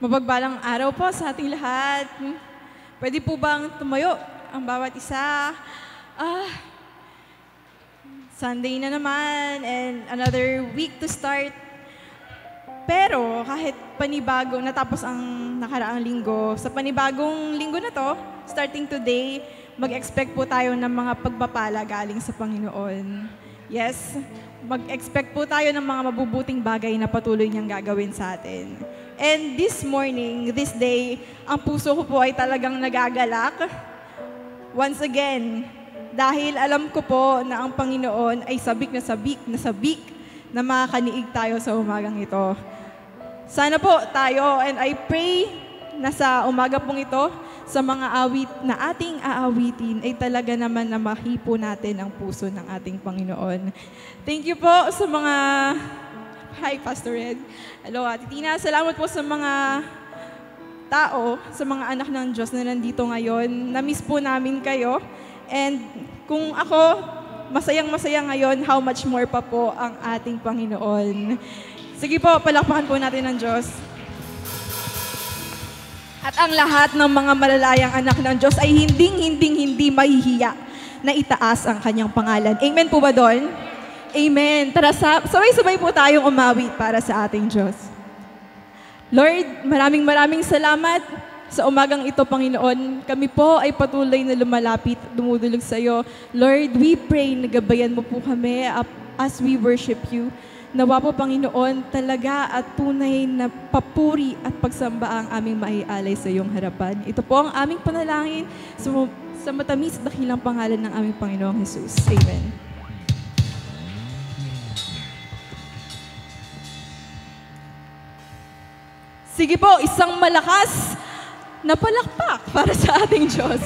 Mapagbalang araw po sa ating lahat. Pwede po bang tumayo ang bawat isa? Sunday na naman and another week to start. Pero kahit panibago, natapos ang nakaraang linggo, sa panibagong linggo na to, starting today, mag-expect po tayo ng mga pagpapala galing sa Panginoon. Yes, mag-expect po tayo ng mga mabubuting bagay na patuloy niyang gagawin sa atin. And this morning, this day, ang puso ko po ay talagang nagagalak. Once again, dahil alam ko po na ang Panginoon ay sabik na makakaniig tayo sa umagang ito. Sana po tayo, and I pray na sa umaga pong ito, sa mga awit na ating aawitin, ay talaga naman na mahipo natin ang puso ng ating Panginoon. Thank you po sa mga... Hi, Pastor Ed. Hello, Ate Tina. Salamat po sa mga tao, sa mga anak ng Diyos na nandito ngayon. Na-miss po namin kayo. And kung ako, masayang-masaya ngayon, how much more pa po ang ating Panginoon. Sige po, palakpakan po natin ng Diyos. At ang lahat ng mga malalayang anak ng Diyos ay hindi mahihiya na itaas ang kanyang pangalan. Amen po ba doon? Amen. Tara, sabay-sabay po tayong umawit para sa ating Diyos. Lord, maraming salamat sa umagang ito, Panginoon. Kami po ay patuloy na lumalapit, dumudulog sa iyo. Lord, we pray na gabayan mo po kami as we worship you. Nawa po, Panginoon, talaga at tunay na papuri at pagsamba ang aming maialay sa iyong harapan. Ito po ang aming panalangin sa matamis at dakilang pangalan ng aming Panginoong Jesus. Amen. Sige po, isang malakas na palakpak para sa ating Diyos.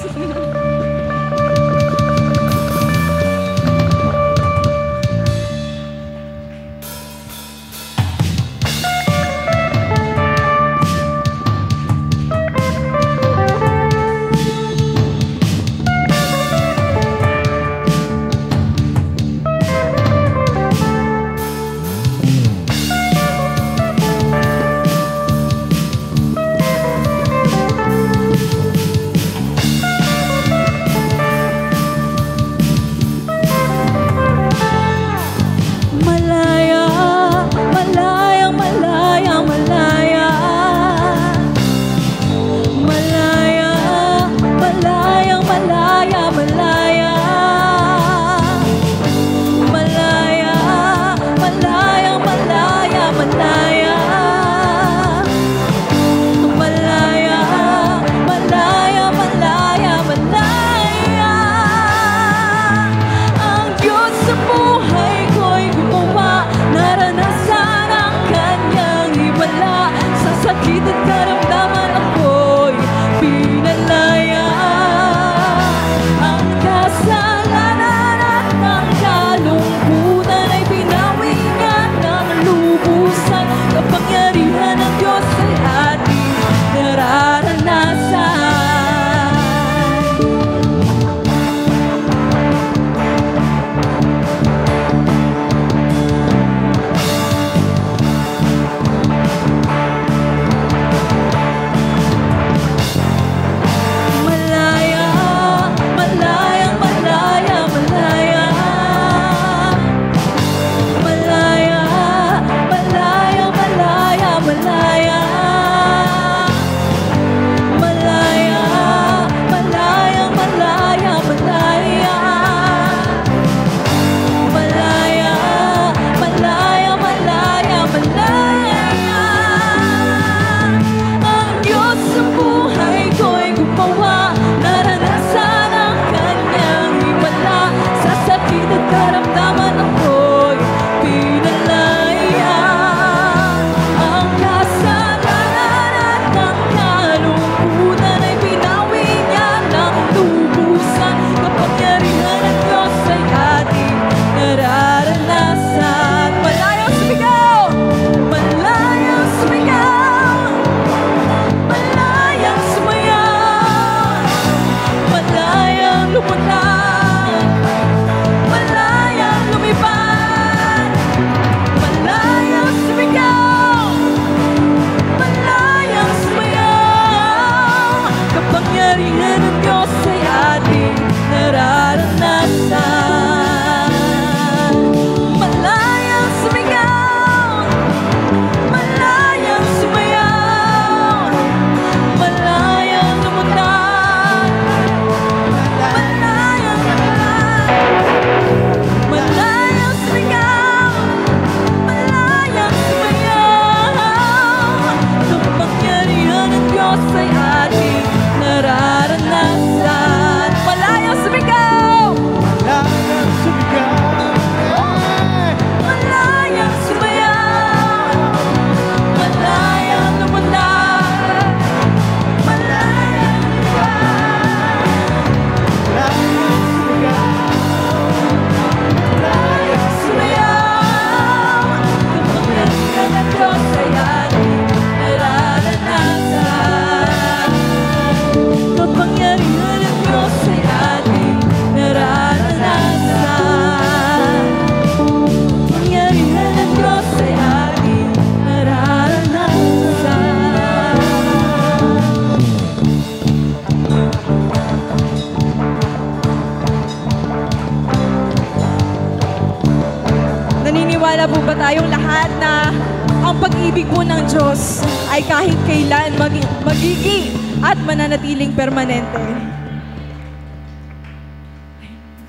po ba tayong lahat na ang pag-ibig po ng Diyos ay kahit kailan magiging at mananatiling permanente?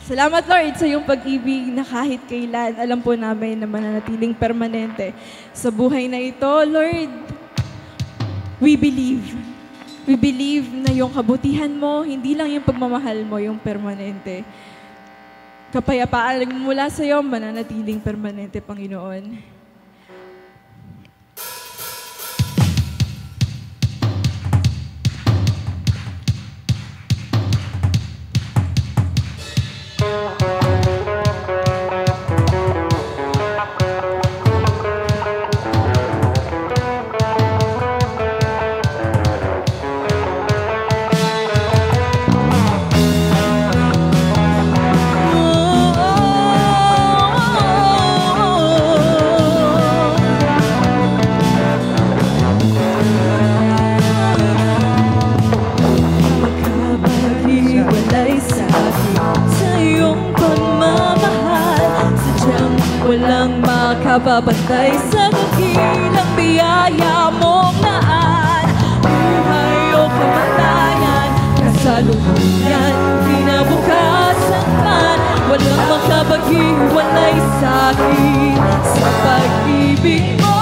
Salamat, Lord, sa iyong pag-ibig na kahit kailan, alam po namin na mananatiling permanente. Sa buhay na ito, Lord, we believe. We believe na yung kabutihan mo, hindi lang yung pagmamahal mo, yung permanente. Kapayapaan mula sa iyo, mananatiling permanente, Panginoon. Walang makapapantay sa dakilang biyaya mong naan. Buhay o kamatayan, kasalukuyan, kinabukasan man. Walang makapaghiwalay sa'kin sa pag-ibig mo.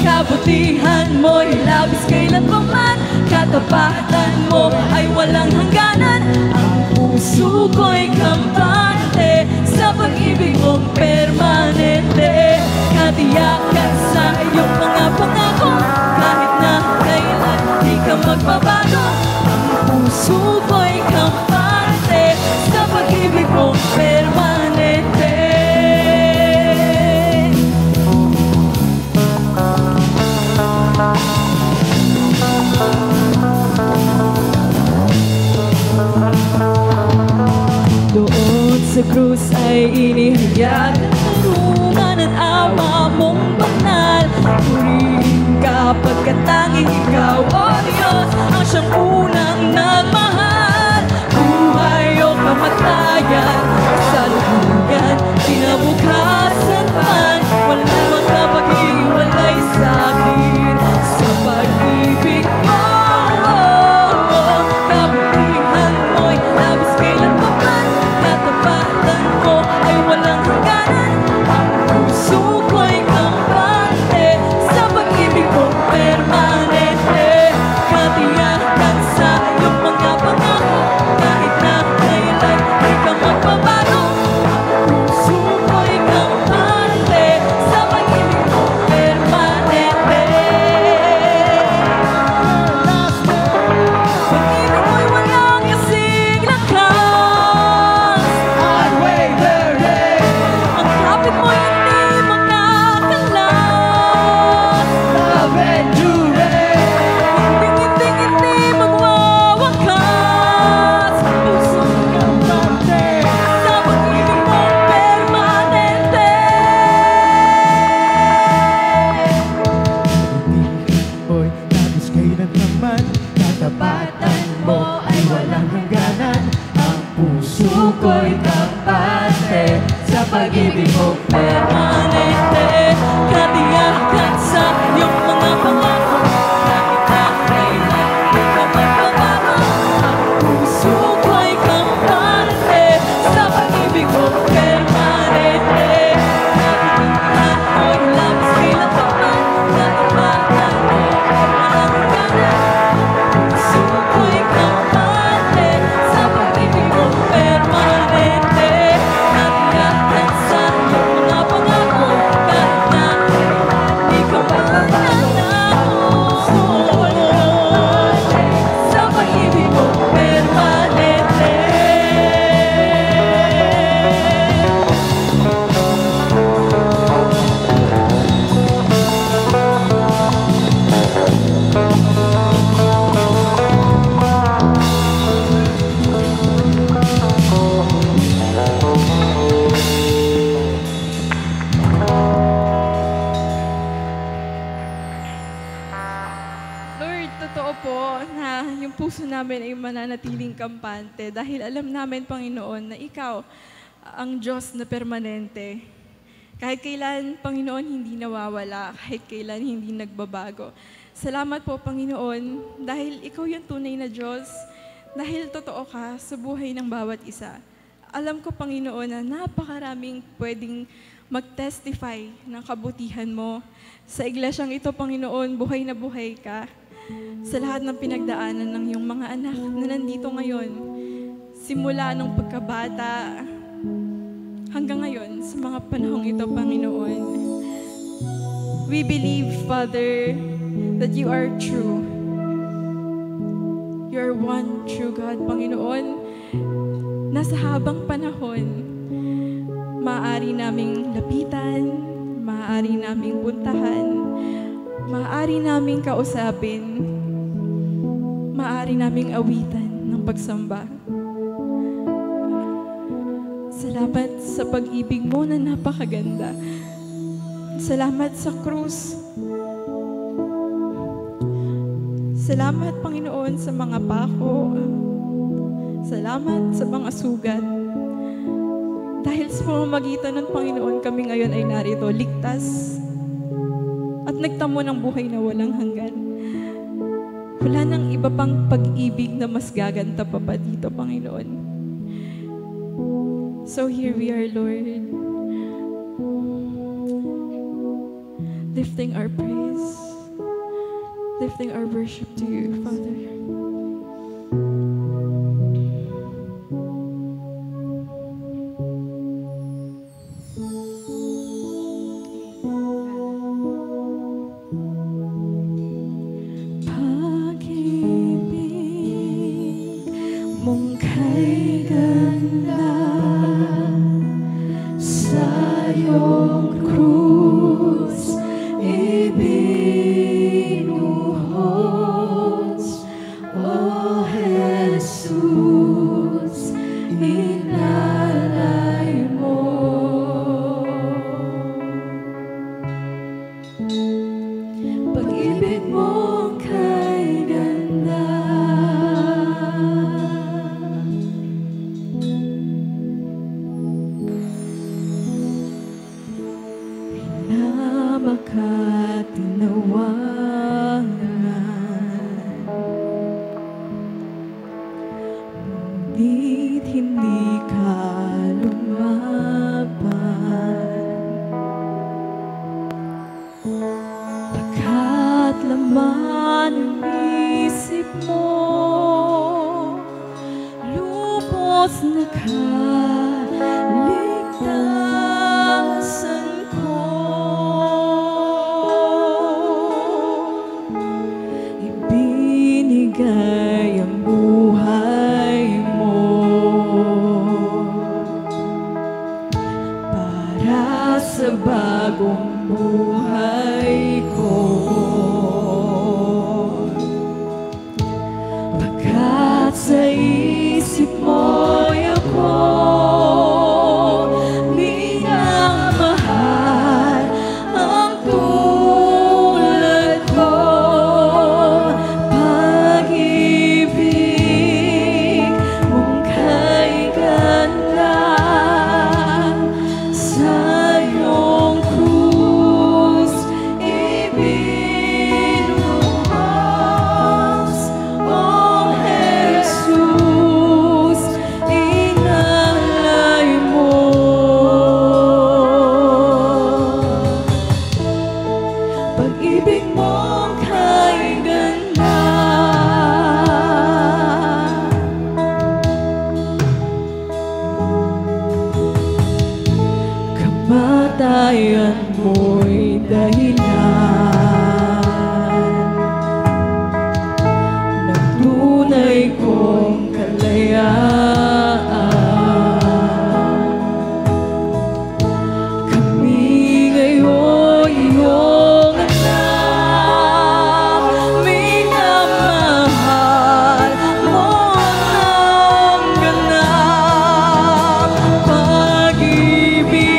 Kabutihan mo'y labis kailanman, katapatan mo ay walang hangganan. Ang puso ko'y kampante sa pag-ibig mong permanente. Katiyakan sa iyong mga pangako, kahit na kailan di ka magbabago. Ang puso ko'y kampante sa pag-ibig mong permanente. Doon sa krus ay inihayag ang tarungan at awa mong banal. Purihin ka pagkat tanging ikaw, O Diyos, ang siyang unang nagmahal. Buhay o kamatayan, kasalukuyan, kinabukasan man. Walang makapaghiwalay sa'kin sa pag-ibig mo. Kabutihan mo'y labis kailanman, katapatan mo ay walang hangganan. Ang puso ko'y kampante sa pag-ibig mo permanente. Katiyakan sa iyong mga pangako, kahit na kailan di ka magbabago. Ang puso ko'y kampante sa pag-ibig mo permanente. Pag-ibig mo'y walang kasing lakas. Unwavering. Ang kapit mo'y hindi makakalas. Love enduring. Hindi magwawakas. Pusong kampante sa pag-ibig mong permanente. Mo'y labis kailanman, katapatan mo ay walang hangganan. Ang puso ko'y kampante sa pag-ibig mo Permanente. Katiyakan sa iyong mga pangako, kahit na kailan di ka magbabago. Ang puso ko'y kampante sa pag-ibig mo permanente. Kabutihan mo'y labis kailanman, katapatan mo ay walang hangganan. Ang puso ko'y kampante sa pag-ibig mo permanente. Katiyakan sa iyong mga pangako, kahit na kailan di ka magbabago. Sa pag-ibig mo permanente. Lord, totoo po na yung puso namin ay mananatiling kampante dahil alam namin, Panginoon, na Ikaw ang Diyos na permanente. Kahit kailan, Panginoon, hindi nawawala. Kahit kailan, hindi nagbabago. Salamat po, Panginoon, dahil Ikaw yung tunay na Diyos. Dahil totoo ka sa buhay ng bawat isa. Alam ko, Panginoon, na napakaraming pwedeng mag-testify ng kabutihan mo. Sa iglesyang ito, Panginoon, buhay na buhay ka. Sa lahat ng pinagdaanan ng iyong mga anak na nandito ngayon, simula ng pagkabata, hanggang ngayon, sa mga panahong ito, Panginoon. We believe, Father, that you are true. You are one true God, Panginoon. Nasa habang panahon, maaari naming lapitan, maaari naming puntahan, maaari naming kausapin, maaari naming awitan ng pagsamba. Salamat sa pag-ibig mo na napakaganda. Salamat sa krus. Salamat, Panginoon, sa mga pako. Salamat sa mga sugat. Dahil sa pamamagitan ng Panginoon, kami ngayon ay narito, ligtas at nagtamo ng buhay na walang hanggan. Wala nang iba pang pag-ibig na mas gaganda pa dito, Panginoon. So here we are, Lord, lifting our praise, lifting our worship to you, Father. Pag-ibig mong kay ganda sa iyong krus ibinuhos, O Jesus, inalay mo. Pag-ibig mo kay ganda, makatinawangan, ngunit hindi ka lumaban. Pagkat laman ng isip mo, lubos na kaligtasan ko. Ibinigay ang buhay mo para sa bagong buhay ko. Pagkat sa isip mo'y ako minamahal, ang tulad ko. Pag-ibig mong kay ganda sa iyong krus ibinuhos, O Jesus, inalay mo. Pag-ibig mo kay ganda, kamatayan mo'y dahilan ng tunay kong kalayaan. Kami ngayon iyong anak, minamahal mo ng ganap. Pag-ibig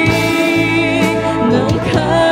ng kay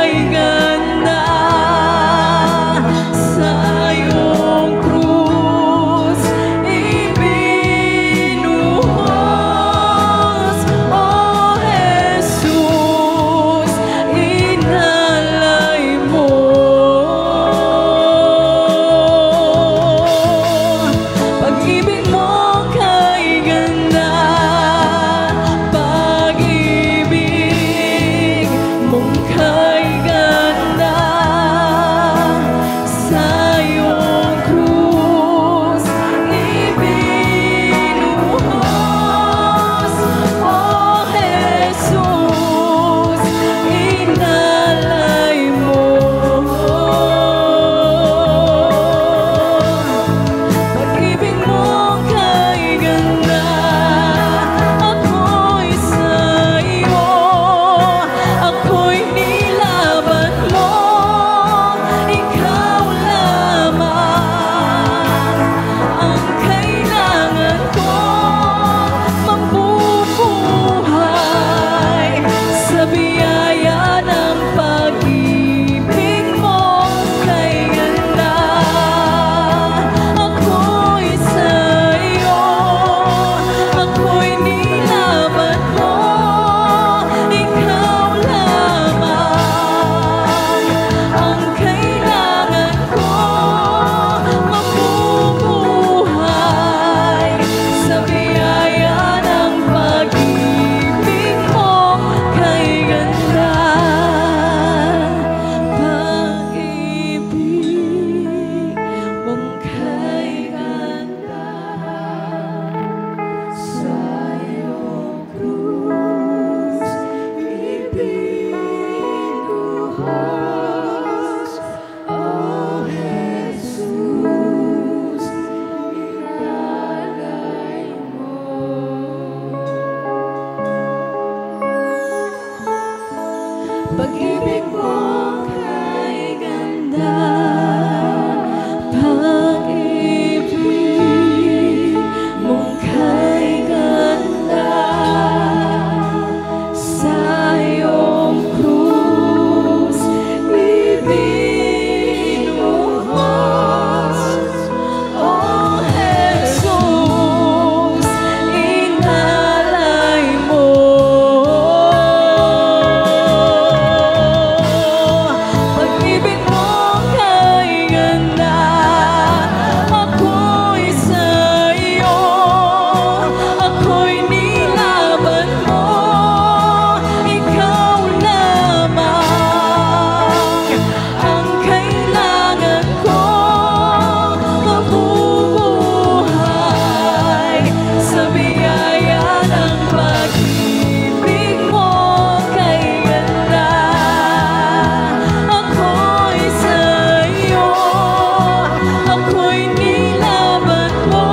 buhos, oh Jesus, inalay mo. Pag-ibig mo kay ganda, pag-ibig mo kay ganda, sa iyong krus ibinuhos, oh Jesus, inalay mo. Pag-ibig mo kay ganda, ako'y sa iyo, ako'y nilaban mo, ikaw lamang ang kailangan ko, mabubuhay sa biyaya ng pag-ibig mo kay ganda. Ako'y sa iyo, ako'y nilaban mo,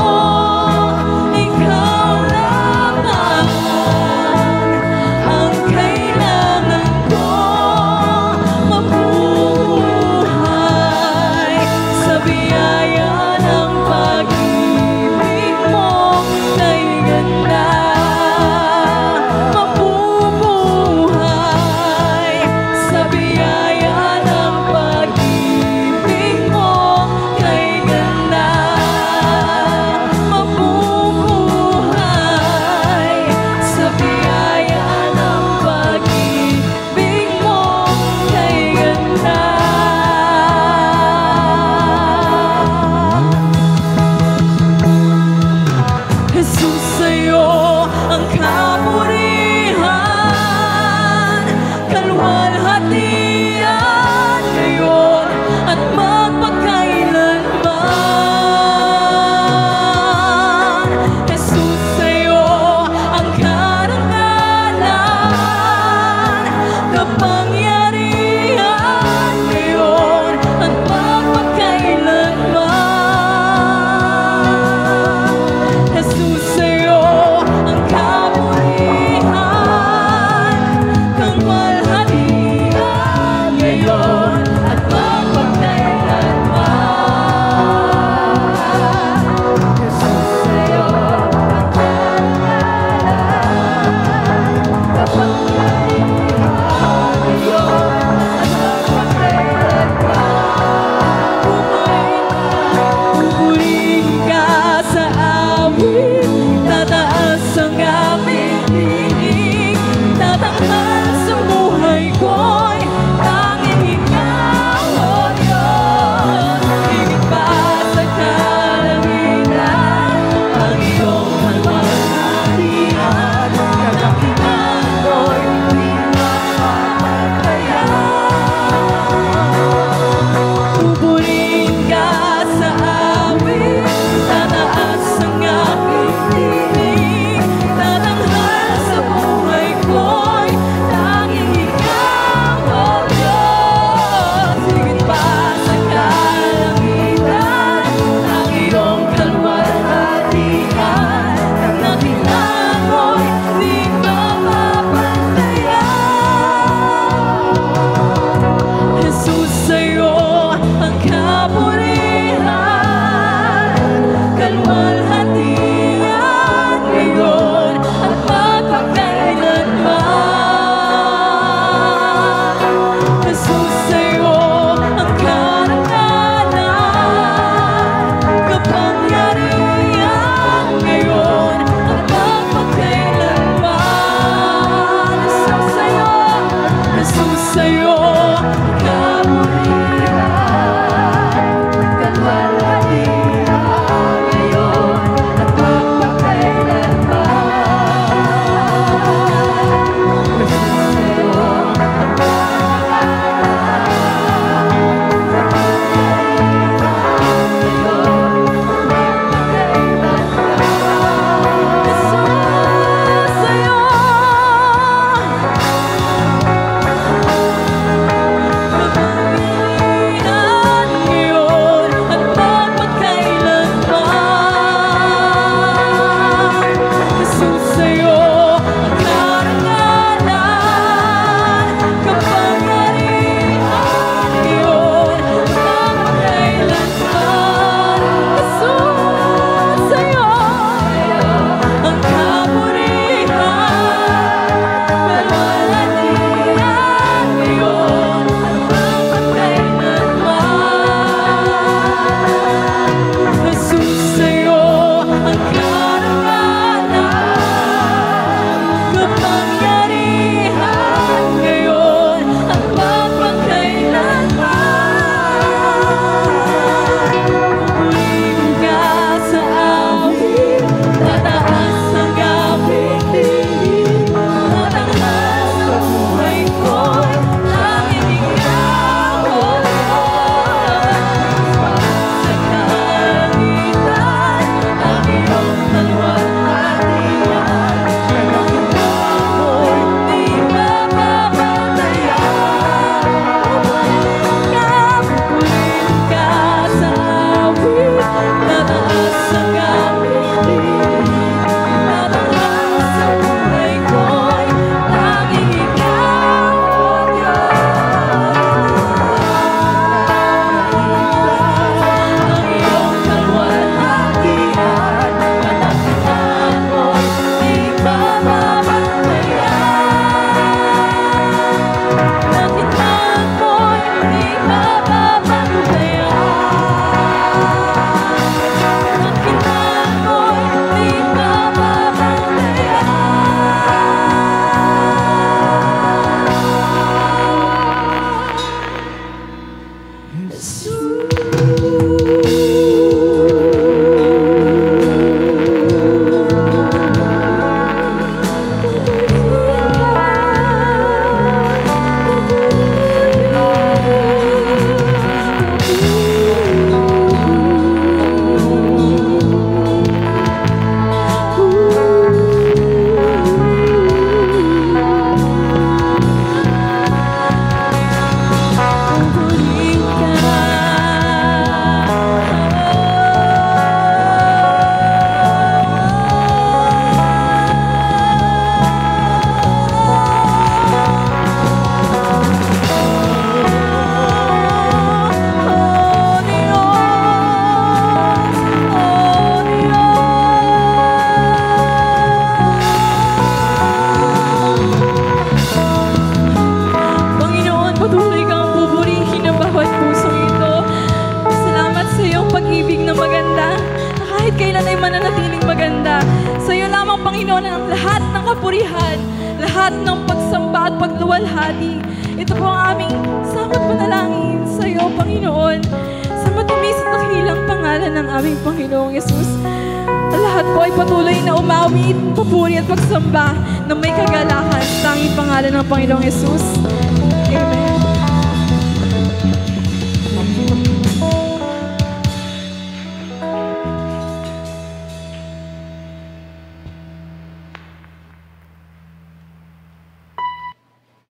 ikaw lamang ang kailangan ko, mabubuhay sa biyaya ng pag-ibig mo kay ganda. Mabubuhay sa biyaya ng pag-ibig mo kay ganda. Mabubuhay sa biyaya ng pag-ibig mo kay ganda. Jesus, sa'yo ang kapurihan, kalwalhatian ngayon at magpakailanman. Jesus, sa'yo ang karangalan, kapangyarihan ngayon at magpakailanman. Jesus, sa'yo ang kapurihan, kalwalhatian ngayon at magpakailanman. Jesus, sa'yo ang karangalan, kapangyarihan ngayon at magpakailanman. Pupurihin ka sa awit, tataas ang aming tinig, tatanghal sa buhay ko'y tanging ikaw, oh Diyos. Higit pa sa kalangitan, ang iyong kalwalhatian, kadakilan ko'y di mapapatayan. Pupurihin ka sa awit, tataas ang aking tinig, tatanghal sa buhay ko'y tanging ikaw, oh Diyos. Higit pa sa kalangitan, ang iyong kalwalhatian, kadakilan ko'y di mapapatayan. Jesus, sa'yo ang kapurihan, kalwalhatian ngayon at magpakailanman. Jesus, sa'yo ang karangalan, kapangyarihan ngayon at magpakailanman. Jesus, sa'yo ang kapurihan, kalwalhatian ngayon at magpakailanman. Jesus, sa'yo ang karangalan, lahat ng pagsamba at pagluwalhati. Ito po ang aming samot panalangin sa iyo, Panginoon, sa matamis at dakilang pangalan ng aming Panginoong Yesus. Ang lahat po ay patuloy na umawit, papuri at pagsamba na may kagalakan sa tanging pangalan ng Panginoong Yesus. Amen.